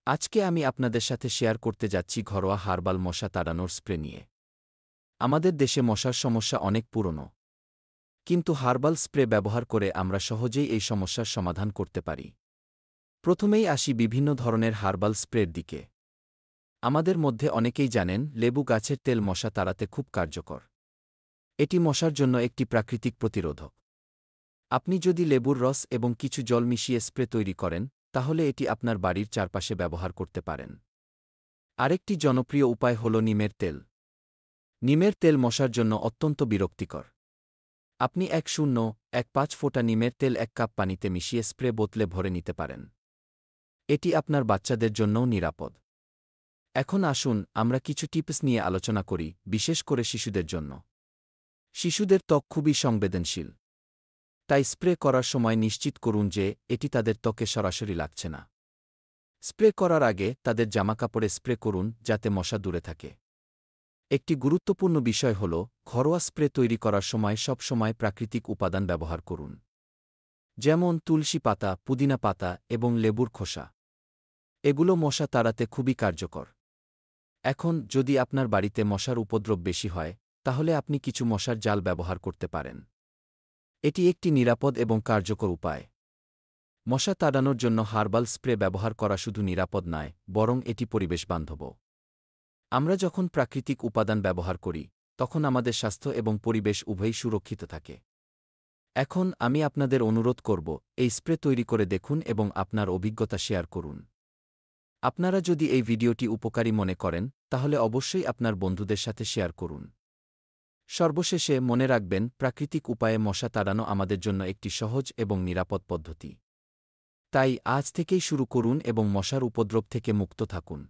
আজকে আমি আপনাদের সাথে শেয়ার করতে যাচ্ছি ঘরোয়া হার্বাল মশা তাড়ানোর স্প্রে নিয়ে। আমাদের দেশে মশার সমস্যা অনেক পুরনো, কিন্তু হার্বাল স্প্রে ব্যবহার করে আমরা সহজেই এই সমস্যার সমাধান করতে পারি। প্রথমেই আসি বিভিন্ন ধরনের হার্বাল স্প্রের দিকে। আমাদের মধ্যে অনেকেই জানেন লেবু গাছের তেল মশা তাড়াতে খুব কার্যকর। এটি মশার জন্য একটি প্রাকৃতিক প্রতিরোধক। আপনি যদি লেবুর রস এবং কিছু জল মিশিয়ে স্প্রে তৈরি করেন, তাহলে এটি আপনার বাড়ির চারপাশে ব্যবহার করতে পারেন। আরেকটি জনপ্রিয় উপায় হল নিমের তেল। নিমের তেল মশার জন্য অত্যন্ত বিরক্তিকর। আপনি ১.৫ ফোঁটা নিমের তেল ১ কাপ পানিতে মিশিয়ে স্প্রে বোতলে ভরে নিতে পারেন। এটি আপনার বাচ্চাদের জন্যও নিরাপদ। এখন আসুন আমরা কিছু টিপস নিয়ে আলোচনা করি, বিশেষ করে শিশুদের জন্য। শিশুদের ত্বক খুবই সংবেদনশীল। তাই স্প্রে করার সময় নিশ্চিত করুন যে এটি তাদের ত্বকে সরাসরি লাগছে না। স্প্রে করার আগে তাদের জামাকাপড়ে স্প্রে করুন যাতে মশা দূরে থাকে। একটি গুরুত্বপূর্ণ বিষয় হল ঘরোয়া স্প্রে তৈরি করার সময় সব সময় প্রাকৃতিক উপাদান ব্যবহার করুন, যেমন তুলসী পাতা, পুদিনা পাতা এবং লেবুর খোসা। এগুলো মশা তাড়াতে খুবই কার্যকর। এখন যদি আপনার বাড়িতে মশার উপদ্রব বেশি হয়, তাহলে আপনি কিছু মশার জাল ব্যবহার করতে পারেন। এটি একটি নিরাপদ এবং কার্যকর উপায়। মশা তাড়ানোর জন্য হার্বাল স্প্রে ব্যবহার করা শুধু নিরাপদ নয়, বরং এটি পরিবেশবান্ধবও। আমরা যখন প্রাকৃতিক উপাদান ব্যবহার করি, তখন আমাদের স্বাস্থ্য এবং পরিবেশ উভয়ই সুরক্ষিত থাকে। এখন আমি আপনাদের অনুরোধ করব, এই স্প্রে তৈরি করে দেখুন এবং আপনার অভিজ্ঞতা শেয়ার করুন। আপনারা যদি এই ভিডিওটি উপকারী মনে করেন, তাহলে অবশ্যই আপনার বন্ধুদের সাথে শেয়ার করুন। সর্বশেষে মনে রাখবেন, প্রাকৃতিক উপায়ে মশা তাড়ানো আমাদের জন্য একটি সহজ এবং নিরাপদ পদ্ধতি। তাই আজ থেকেই শুরু করুন এবং মশার উপদ্রব থেকে মুক্ত থাকুন।